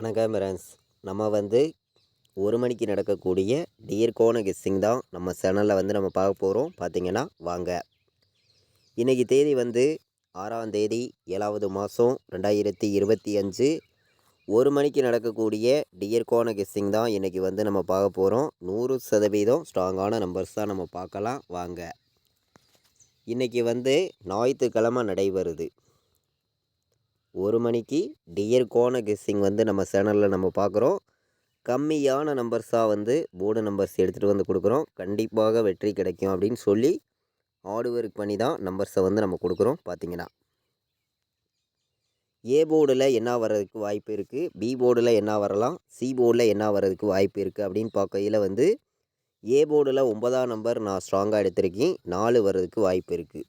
வணக்கம் ஃப்ரெண்ட்ஸ். நம்ம வந்து 1 மணிக்கு நடக்கக்கூடிய டியர்கோன கெஸ்ஸிங் தான் நம்ம சேனலில் வந்து நம்ம பார்க்க போகிறோம். பார்த்திங்கன்னா வாங்க. இன்றைக்கி தேதி வந்து 6ஆம் தேதி 7வது மாதம் 2025. 1 மணிக்கு நடக்கக்கூடிய டியர்கோன கெஸ்ஸிங் தான் இன்றைக்கி வந்து நம்ம பார்க்க போகிறோம். 100% ஸ்ட்ராங்கான நம்பர்ஸ் தான் நம்ம பார்க்கலாம் வாங்க. இன்றைக்கி வந்து ஞாயிற்றுக்கிழமை நடைபெறுது. 1 மணிக்கு டியர்கோன கெஸ்ஸிங் வந்து நம்ம சேனலில் நம்ம பார்க்குறோம். கம்மியான நம்பர்ஸாக வந்து போர்டு நம்பர்ஸ் எடுத்துகிட்டு வந்து கொடுக்குறோம். கண்டிப்பாக வெற்றி கிடைக்கும் அப்படின்னு சொல்லி ஹார்ட் ஒர்க் பண்ணி தான் நம்பர்ஸை வந்து நம்ம கொடுக்குறோம். பார்த்திங்கன்னா ஏ போர்டில் என்ன வர்றதுக்கு வாய்ப்பு இருக்குது, பி போர்டில் என்ன வரலாம், சி போர்டில் என்ன வர்றதுக்கு வாய்ப்பு இருக்குது அப்படின்னு பார்க்கையில் வந்து ஏ போர்டில் 9ஆம் நம்பர் நான் ஸ்ட்ராங்காக எடுத்திருக்கேன், 4 வர்றதுக்கு வாய்ப்பு இருக்குது.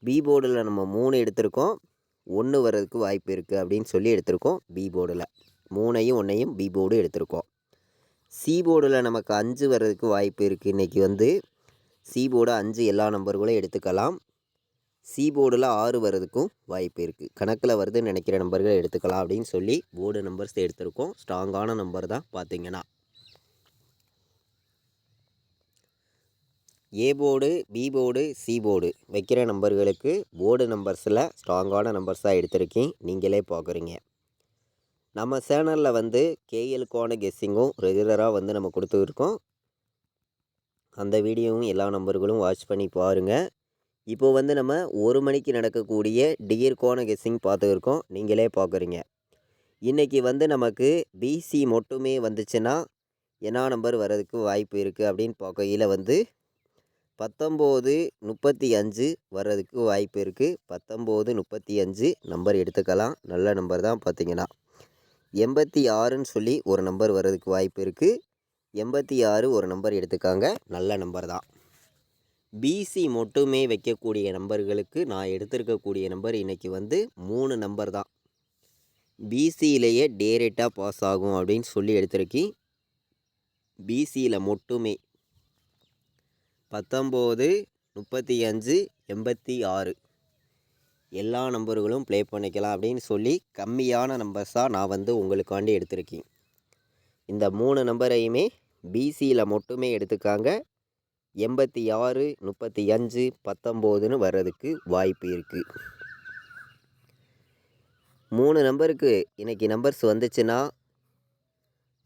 பி போர்டில் நம்ம 3 எடுத்திருக்கோம், 1 வர்றதுக்கு வாய்ப்பு இருக்குது அப்படின்னு சொல்லி எடுத்திருக்கோம். பி போர்டில் 3ஐயும் 1ஐயும் பி போர்டு எடுத்திருக்கோம். சி போர்டில் நமக்கு 5 வர்றதுக்கு வாய்ப்பு இருக்குது. இன்றைக்கி வந்து சி போர்டு 5 எல்லா நம்பர்களும் எடுத்துக்கலாம். சி போர்டில் 6 வர்றதுக்கும் வாய்ப்பு இருக்குது. கணக்கில் வருதுன்னு நினைக்கிற நம்பர்கள் எடுத்துக்கலாம் அப்படின்னு சொல்லி போர்டு நம்பர்ஸ் எடுத்திருக்கோம். ஸ்ட்ராங்கான நம்பர் தான். பார்த்திங்கன்னா A board, B board, C board வைக்கிற நம்பர்களுக்கு போர்டு நம்பர்ஸில் ஸ்ட்ராங்கான நம்பர்ஸாக எடுத்திருக்கேன். நீங்களே பார்க்குறீங்க. நம்ம சேனலில் வந்து கேஎலுக்கான கெஸ்ஸிங்கும் ரெகுலராக வந்து நம்ம கொடுத்துருக்கோம். அந்த வீடியோவும் எல்லா நம்பர்களும் வாட்ச் பண்ணி பாருங்கள். இப்போது வந்து நம்ம 1 மணிக்கு நடக்கக்கூடிய டியர்கோன கெஸ்ஸிங் பார்த்துருக்கோம். நீங்களே பார்க்குறீங்க. இன்றைக்கி வந்து நமக்கு பிசி மட்டுமே வந்துச்சுன்னா என்ன நம்பர் வர்றதுக்கு வாய்ப்பு இருக்குது அப்படின்னு பார்க்கையில் வந்து 1935 வர்றதுக்கு வாய்ப்பு இருக்குது. 1935 நம்பர் எடுத்துக்கலாம். நல்ல நம்பர் தான். பார்த்திங்கன்னா 86ன்னு சொல்லி ஒரு நம்பர் வர்றதுக்கு வாய்ப்பு இருக்குது. 86 ஒரு நம்பர் எடுத்துக்காங்க. நல்ல நம்பர் தான். பிசி மட்டுமே வைக்கக்கூடிய நம்பர்களுக்கு நான் எடுத்திருக்கக்கூடிய நம்பர் இன்றைக்கி வந்து 3 நம்பர் தான். பிசியிலேயே டேரெக்டாக பாஸ் ஆகும் அப்படின்னு சொல்லி எடுத்திருக்கேன். பிசியில் மட்டுமே 19, 35, 86 எல்லா நம்பர்களும் ப்ளே பண்ணிக்கலாம் அப்படின்னு சொல்லி கம்மியான நம்பர்ஸாக நான் வந்து உங்களுக்காண்டி எடுத்திருக்கேன். இந்த 3 நம்பரையுமே பிசியில் மட்டுமே எடுத்துக்காங்க. 86, 35, 19ன்னு வர்றதுக்கு வாய்ப்பு இருக்குது. 3 நம்பருக்கு இன்றைக்கி நம்பர்ஸ் வந்துச்சுன்னா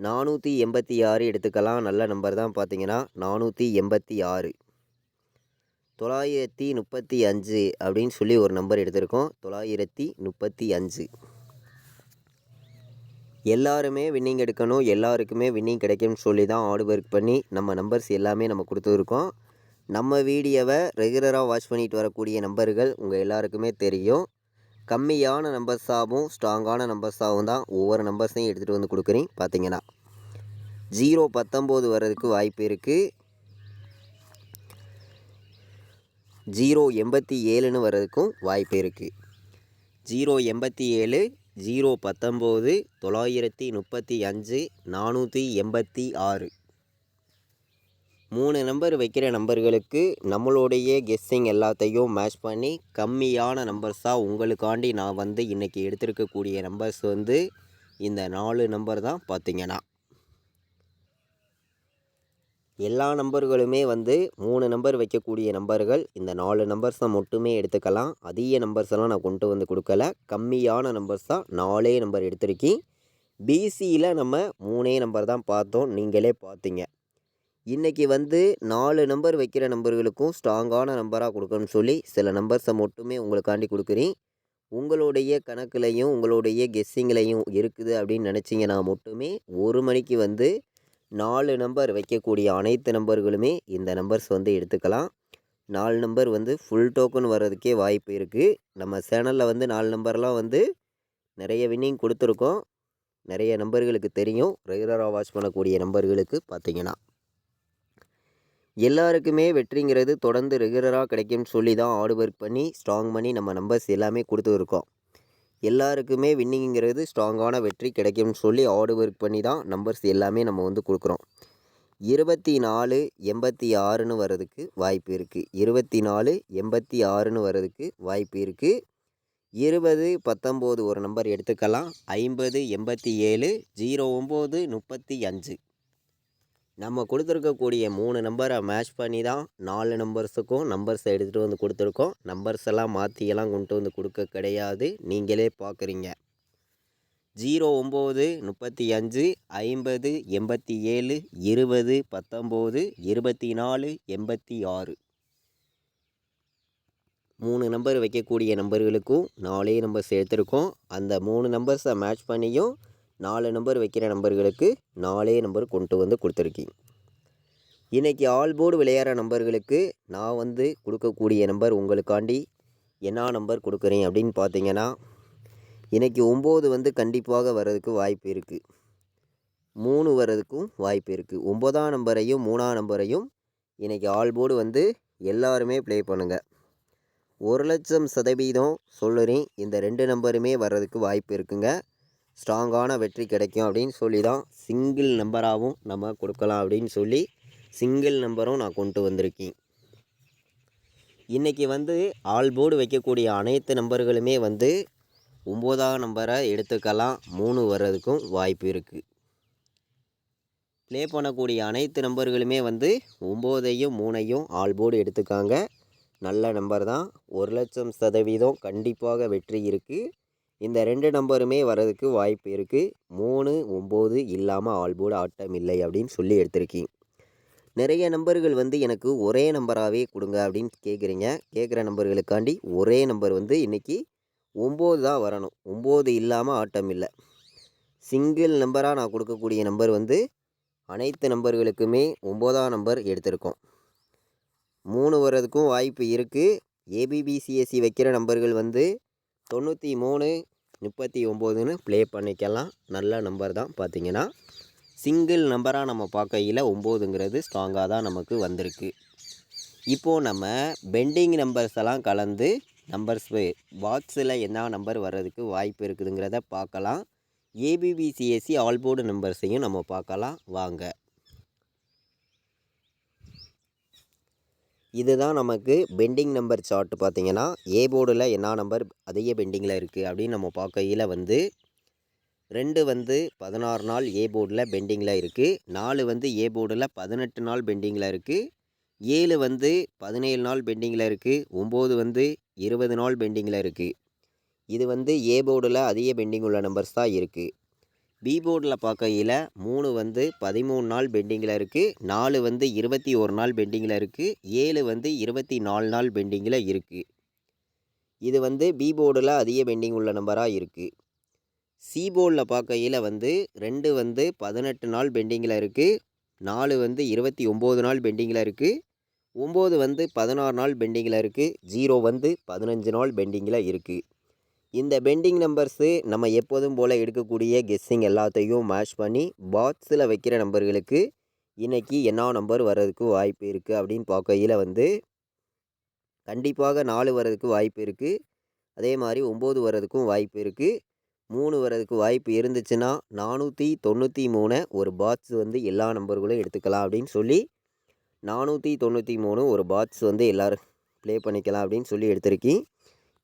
486 எடுத்துக்கலாம். நல்ல நம்பர் தான். பார்த்திங்கன்னா 486, 935 அப்படின்னு சொல்லி ஒரு நம்பர் எடுத்திருக்கோம். 935 எல்லாருமே வின்னிங் எடுக்கணும், எல்லாருக்குமே வின்னிங் கிடைக்கும்னு சொல்லி தான் ஹார்ட் ஒர்க் பண்ணி நம்ம நம்பர்ஸ் எல்லாமே நம்ம கொடுத்துருக்கோம். நம்ம வீடியோவை ரெகுலராக வாட்ச் பண்ணிட்டு வரக்கூடிய நம்பர்கள் உங்கள் எல்லாருக்குமே தெரியும். கம்மியான நம்பர்ஸாகவும் ஸ்ட்ராங்கான நம்பர்ஸாகவும் தான் ஒவ்வொரு நம்பர்ஸையும் எடுத்துகிட்டு வந்து கொடுக்குறேன். பார்த்திங்கன்னா 019 வர்றதுக்கு வாய்ப்பு இருக்குது. 087ன்னு வர்றதுக்கும் வாய்ப்பு இருக்குது. 087, 019, 935, 486 3 நம்பர் வைக்கிற நம்பர்களுக்கு நம்மளுடைய கெஸ்ஸிங் எல்லாத்தையும் மேட்ச் பண்ணி கம்மியான நம்பர்ஸாக உங்களுக்காண்டி நான் வந்து இன்றைக்கி எடுத்திருக்கக்கூடிய நம்பர்ஸ் வந்து இந்த 4 நம்பர் தான். பார்த்திங்கன்னா எல்லா நம்பர்களுமே வந்து 3 நம்பர் வைக்கக்கூடிய நம்பர்கள். இந்த 4 நம்பர்ஸை மட்டுமே எடுத்துக்கலாம். அதிக நம்பர்ஸ் எல்லாம் நான் கொண்டு வந்து கொடுக்கல. கம்மியான நம்பர்ஸ் தான் 4 நம்பர் எடுத்திருக்கேன். பிசியில் நம்ம 3 நம்பர் தான் பார்த்தோம். நீங்களே பார்த்தீங்க. இன்றைக்கி வந்து 4 நம்பர் வைக்கிற நம்பர்களுக்கும் ஸ்ட்ராங்கான நம்பராக கொடுக்கணும்னு சொல்லி சில நம்பர்ஸை மட்டுமே உங்களுக்காண்டி கொடுக்குறேன். உங்களுடைய கணக்குலையும் உங்களுடைய கெஸ்ஸிங்லையும் இருக்குது அப்படின்னு நினச்சிங்கன்னா மட்டுமே 1 மணிக்கு வந்து 4 நம்பர் வைக்கக்கூடிய அனைத்து நம்பர்களுமே இந்த நம்பர்ஸ் வந்து எடுத்துக்கலாம். 4 நம்பர் வந்து ஃபுல் டோக்கன் வர்றதுக்கே வாய்ப்பு இருக்குது. நம்ம சேனலில் வந்து 4 நம்பர்லாம் வந்து நிறைய வின்னிங் கொடுத்துருக்கோம். நிறைய நம்பர்களுக்கு தெரியும். ரெகுலராக வாட்ச் பண்ணக்கூடிய நம்பர்களுக்கு பார்த்திங்கன்னா எல்லாருக்குமே வெற்றிங்கிறது தொடர்ந்து ரெகுலராக கிடைக்கும்னு சொல்லி தான் ஹார்ட் ஒர்க் பண்ணி ஸ்ட்ராங் பண்ணி நம்ம நம்பர்ஸ் எல்லாமே கொடுத்துருக்கோம். எல்லாருக்குமே வின்னிங்கிறது ஸ்ட்ராங்கான வெற்றி கிடைக்கும்னு சொல்லி ஹார்ட் ஒர்க் பண்ணி தான் நம்பர்ஸ் எல்லாமே நம்ம வந்து கொடுக்குறோம். 24, 86ன்னு வர்றதுக்கு வாய்ப்பு இருக்குது. 24, 86ன்னு வர்றதுக்கு வாய்ப்பு இருக்குது. 20 19 ஒரு நம்பர் எடுத்துக்கலாம். 50 87 09 35. நம்ம கொடுத்துருக்கக்கூடிய 3 நம்பரை மேட்ச் பண்ணி தான் 4 நம்பர்ஸுக்கும் நம்பர்ஸை எடுத்துகிட்டு வந்து கொடுத்துருக்கோம். நம்பர்ஸ் எல்லாம் மாற்றியெல்லாம் கொண்டு வந்து கொடுக்க கிடையாது, நீங்களே பார்க்குறீங்க. 09 35 50 87 20 19 24 86. 3 நம்பர் வைக்கக்கூடிய நம்பர்களுக்கும் 4 நம்பர்ஸ் எடுத்திருக்கோம். அந்த 3 நம்பர்ஸை மேட்ச் பண்ணியும் 4 நம்பர் வைக்கிற நம்பர்களுக்கு 4 நம்பர் கொண்டு வந்து கொடுத்துருக்கீங்க. இன்றைக்கி ஆல் போர்டு விளையாடுற நம்பர்களுக்கு நான் வந்து கொடுக்கக்கூடிய நம்பர் உங்களுக்காண்டி என்ன நம்பர் கொடுக்குறேன் அப்படின்னு பார்த்தீங்கன்னா, இன்றைக்கி 9 வந்து கண்டிப்பாக வர்றதுக்கு வாய்ப்பு இருக்குது. 3 வர்றதுக்கும் வாய்ப்பு இருக்குது. 9ஆம் நம்பரையும் 3ஆம் நம்பரையும் இன்றைக்கி ஆல் போர்டு வந்து எல்லாருமே ப்ளே பண்ணுங்கள். 1,00,000% சொல்லுறேன், இந்த 2 நம்பருமே வர்றதுக்கு வாய்ப்பு இருக்குங்க. ஸ்ட்ராங்கான வெற்றி கிடைக்கும் அப்படின்னு சொல்லி தான் சிங்கிள் நம்பராகவும் நம்ம கொடுக்கலாம் அப்படின்னு சொல்லி சிங்கிள் நம்பரும் நான் கொண்டு வந்திருக்கேன். இன்றைக்கி வந்து ஆல் போர்டு வைக்கக்கூடிய அனைத்து நம்பர்களுமே வந்து 9ஆம் நம்பரை எடுத்துக்கலாம். 3 வர்றதுக்கும் வாய்ப்பு இருக்குது. ப்ளே பண்ணக்கூடிய அனைத்து நம்பர்களுமே வந்து 9ஐயும் 3ஐயும் ஆல் போர்டு எடுத்துக்காங்க. நல்ல நம்பர் தான். 1,00,000% கண்டிப்பாக வெற்றி இருக்குது. இந்த 2 நம்பருமே வர்றதுக்கு வாய்ப்பு இருக்குது. 3 9 இல்லாமல் ஆல் போர்டு ஆட்டம் இல்லை அப்படின்னு சொல்லி எடுத்திருக்கீங்க. நிறைய நம்பர்கள் வந்து எனக்கு ஒரே நம்பராகவே கொடுங்க அப்படின்னு கேட்குறீங்க. கேட்குற நம்பர்களுக்காண்டி ஒரே நம்பர் வந்து இன்றைக்கி 9 தான் வரணும். 9 இல்லாமல் ஆட்டம் இல்லை. சிங்கிள் நம்பராக நான் கொடுக்கக்கூடிய நம்பர் வந்து அனைத்து நம்பர்களுக்குமே 9ஆம் நம்பர் எடுத்திருக்கோம். 3 வர்றதுக்கும் வாய்ப்பு இருக்குது. ஏபிபிசிஎஸ்சி வைக்கிற நம்பர்கள் வந்து 93 39ன்னு ப்ளே பண்ணிக்கலாம். நல்ல நம்பர் தான். பார்த்திங்கன்னா சிங்கிள் நம்பராக நம்ம பார்க்கையில் 9ங்கிறது ஸ்ட்ராங்காக தான் நமக்கு வந்திருக்கு. இப்போது நம்ம பெண்டிங் நம்பர்ஸ் எல்லாம் கலந்து நம்பர்ஸ் பாக்ஸில் என்ன நம்பர் வர்றதுக்கு வாய்ப்பு இருக்குதுங்கிறத பார்க்கலாம். ஏபிபிசிஎஸ்சி ஆல் போர்டு நம்பர்ஸையும் நம்ம பார்க்கலாம் வாங்க. இதுதான் நமக்கு பெண்டிங் நம்பர் சார்ட். பார்த்திங்கன்னா ஏ போர்டில் என்ன நம்பர் அதிக பெண்டிங்கில் இருக்குது அப்படின்னு நம்ம பார்க்கையில் வந்து 2 வந்து 16 நாள் ஏ போர்டில் பெண்டிங்கில் இருக்குது. 4 வந்து ஏ போர்டில் 18 நாள் பெண்டிங்கில் இருக்குது. 7 வந்து 17 நாள் பெண்டிங்கில் இருக்குது. 9 வந்து 20 நாள் பெண்டிங்கில் இருக்குது. இது வந்து ஏ போர்டில் அதிக பெண்டிங் உள்ள நம்பர்ஸ் தான் இருக்குது. பி போர்டில் பார்க்கையில் 3 வந்து 13 நாள் பெண்டிங்கில் இருக்குது. 4 வந்து 21 நாள் பெண்டிங்கில் இருக்குது. 7 வந்து 24 நாள் பெண்டிங்கில் இருக்குது. இது வந்து பி போர்டில் அதிக பெண்டிங் உள்ள நம்பராக இருக்குது. சி போர்டில் பார்க்கையில் வந்து 2 வந்து 18 நாள் பெண்டிங்கில் இருக்குது. 4 வந்து 29 நாள் பெண்டிங்கில் இருக்குது. 9 வந்து 16 நாள் பெண்டிங்கில் இருக்குது. 0 வந்து 15 நாள் பெண்டிங்கில் இருக்குது. இந்த பெண்டிங் நம்பர்ஸு நம்ம எப்போதும் போல் எடுக்கக்கூடிய கெஸ்ஸிங் எல்லாத்தையும் மேட்ச் பண்ணி பாக்ஸில் வைக்கிற நம்பர்களுக்கு இன்றைக்கி என்ன நம்பர் வர்றதுக்கு வாய்ப்பு இருக்குது அப்படின்னு பார்க்கையில் வந்து கண்டிப்பாக 4 வர்றதுக்கு வாய்ப்பு இருக்குது. அதே மாதிரி 9 வர்றதுக்கும் வாய்ப்பு இருக்குது. 3 வர்றதுக்கு வாய்ப்பு இருந்துச்சுன்னா 493 ஒரு பாக்ஸ் வந்து எல்லா நம்பர்களும் எடுத்துக்கலாம் அப்படின்னு சொல்லி 493 ஒரு பாக்ஸ் வந்து எல்லோரும் ப்ளே பண்ணிக்கலாம் அப்படின்னு சொல்லி எடுத்திருக்கேன்.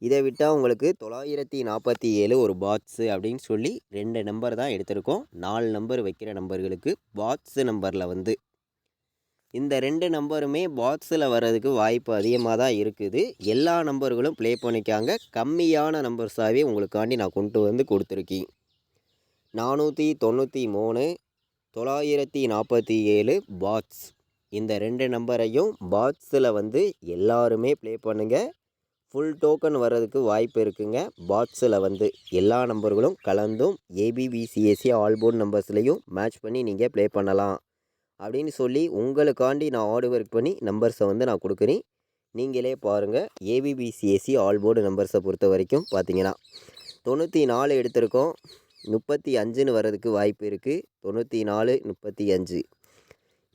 இதை விட்டால் உங்களுக்கு 947 ஒரு பாக்ஸு அப்படின்னு சொல்லி 2 நம்பர் தான் எடுத்திருக்கோம். 4 நம்பர் வைக்கிற நம்பர்களுக்கு பாக்ஸு நம்பரில் வந்து இந்த 2 நம்பருமே பாக்ஸில் வர்றதுக்கு வாய்ப்பு அதிகமாக தான் இருக்குது. எல்லா நம்பர்களும் ப்ளே பண்ணிக்காங்க. கம்மியான நம்பர்ஸாகவே உங்களுக்காண்டி நான் கொண்டு வந்து கொடுத்துருக்கேன். 493 947 பாக்ஸ். இந்த 2 நம்பரையும் பாக்ஸில் வந்து எல்லாருமே ப்ளே பண்ணுங்கள். ஃபுல் டோக்கன் வர்றதுக்கு வாய்ப்பு இருக்குங்க. பாக்ஸில் வந்து எல்லா நம்பர்களும் கலந்தும் ஏபிபிசிஎஸ்சி ஆல் போர்டு நம்பர்ஸ்லையும் மேட்ச் பண்ணி நீங்கள் ப்ளே பண்ணலாம் அப்படின்னு சொல்லி உங்களுக்காண்டி நான் ஹார்ட் ஒர்க் பண்ணி நம்பர்ஸை வந்து நான் கொடுக்குறேன். நீங்களே பாருங்கள். ஏபிபிசிஎஸ்சி ஆல் போர்டு நம்பர்ஸை பொறுத்த வரைக்கும் பார்த்தீங்கன்னா 94 எடுத்திருக்கோம். 35ன்னு வர்றதுக்கு வாய்ப்பு இருக்குது. 94 35.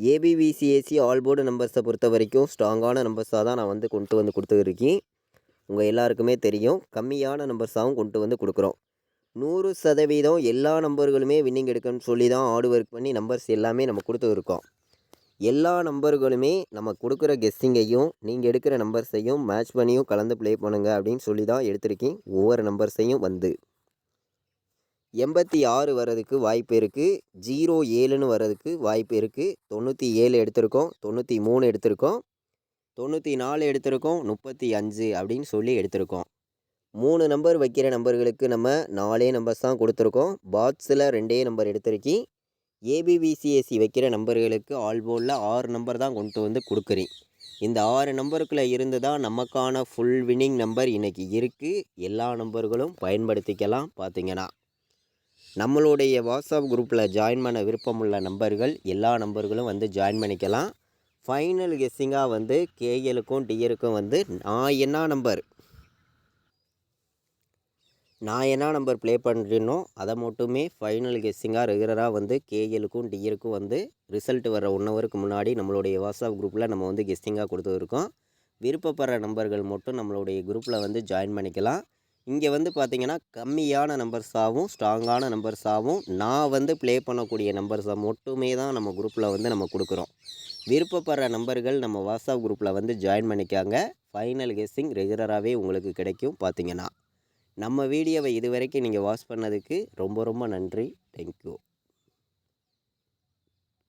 ஏபிபிசிஎஸ்சி ஆல் போர்டு நம்பர்ஸை பொறுத்த வரைக்கும் ஸ்ட்ராங்கான நம்பர்ஸாக தான் நான் வந்து கொண்டு வந்து கொடுத்துருக்கேன். உங்கள் எல்லாருக்குமே தெரியும், கம்மியான நம்பர்ஸாகவும் கொண்டு வந்து கொடுக்குறோம். 100% எல்லா நம்பர்களுமே வின்னிங் எடுக்கணும்னு சொல்லி தான் ஹார்ட் ஒர்க் பண்ணி நம்பர்ஸ் எல்லாமே நம்ம கொடுத்துருக்கோம். எல்லா நம்பர்களுமே நம்ம கொடுக்குற கெஸ்ஸிங்கையும் நீங்கள் எடுக்கிற நம்பர்ஸையும் மேட்ச் பண்ணியும் கலந்து ப்ளே பண்ணுங்க அப்படின்னு சொல்லி தான் எடுத்திருக்கேன். ஒவ்வொரு நம்பர்ஸையும் வந்து 86 வர்றதுக்கு வாய்ப்பு இருக்குது, 07ன்னு வர்றதுக்கு வாய்ப்பு இருக்குது, 97 எடுத்திருக்கோம், 93 எடுத்திருக்கோம், 94 எடுத்திருக்கோம், 35 அப்படின்னு சொல்லி எடுத்திருக்கோம். 3 நம்பர் வைக்கிற நம்பர்களுக்கு நம்ம 4 நம்பர்ஸ் தான் கொடுத்துருக்கோம். பாட்ஸில் 2 நம்பர் எடுத்திருக்கேன். ஏபிபிசிஎஸ்சி வைக்கிற நம்பர்களுக்கு ஆல்போர்டில் 6 நம்பர் தான் கொண்டு வந்து கொடுக்குறேன். இந்த 6 நம்பருக்குள்ளே இருந்து தான் நமக்கான ஃபுல் வின்னிங் நம்பர் இன்றைக்கி இருக்குது. எல்லா நம்பர்களும் பயன்படுத்திக்கலாம். பார்த்திங்கன்னா நம்மளுடைய வாட்ஸ்அப் குரூப்பில் ஜாயின் பண்ண விருப்பமுள்ள நம்பர்கள் எல்லா நம்பர்களும் வந்து ஜாயின் பண்ணிக்கலாம். ஃபைனல் கெஸ்ஸிங்காக வந்து கேஎலுக்கும் டிஎருக்கும் வந்து நான் என்ன நம்பர் ப்ளே பண்ணுறேனோ அதை மட்டுமே ஃபைனல் கெஸ்ஸிங்காக ரெகுலராக வந்து கேஎலுக்கும் டிஎருக்கும் வந்து ரிசல்ட் வர 1 ஹவருக்கு முன்னாடி நம்மளுடைய வாட்ஸ்அப் குரூப்பில் நம்ம வந்து கெஸ்ஸிங்காக கொடுத்துருக்கோம். விருப்பப்படுற நம்பர்கள் மட்டும் நம்மளுடைய குரூப்பில் வந்து ஜாயின் பண்ணிக்கலாம். இங்கே வந்து பார்த்திங்கன்னா கம்மியான நம்பர்ஸாகவும் ஸ்ட்ராங்கான நம்பர்ஸாகவும் நான் வந்து ப்ளே பண்ணக்கூடிய நம்பர்ஸை மட்டுமே தான் நம்ம குரூப்பில் வந்து நம்ம கொடுக்குறோம். விருப்பப்படுற நம்பர்கள் நம்ம வாட்ஸ்அப் குரூப்பில் வந்து ஜாயின் பண்ணிக்காங்க. ஃபைனல் கெஸ்ஸிங் ரெகுலராகவே உங்களுக்கு கிடைக்கும். பார்த்திங்கன்னா நம்ம வீடியோவை இதுவரைக்கும் நீங்கள் வாட்ச் பண்ணதுக்கு ரொம்ப ரொம்ப நன்றி. தேங்க்யூ.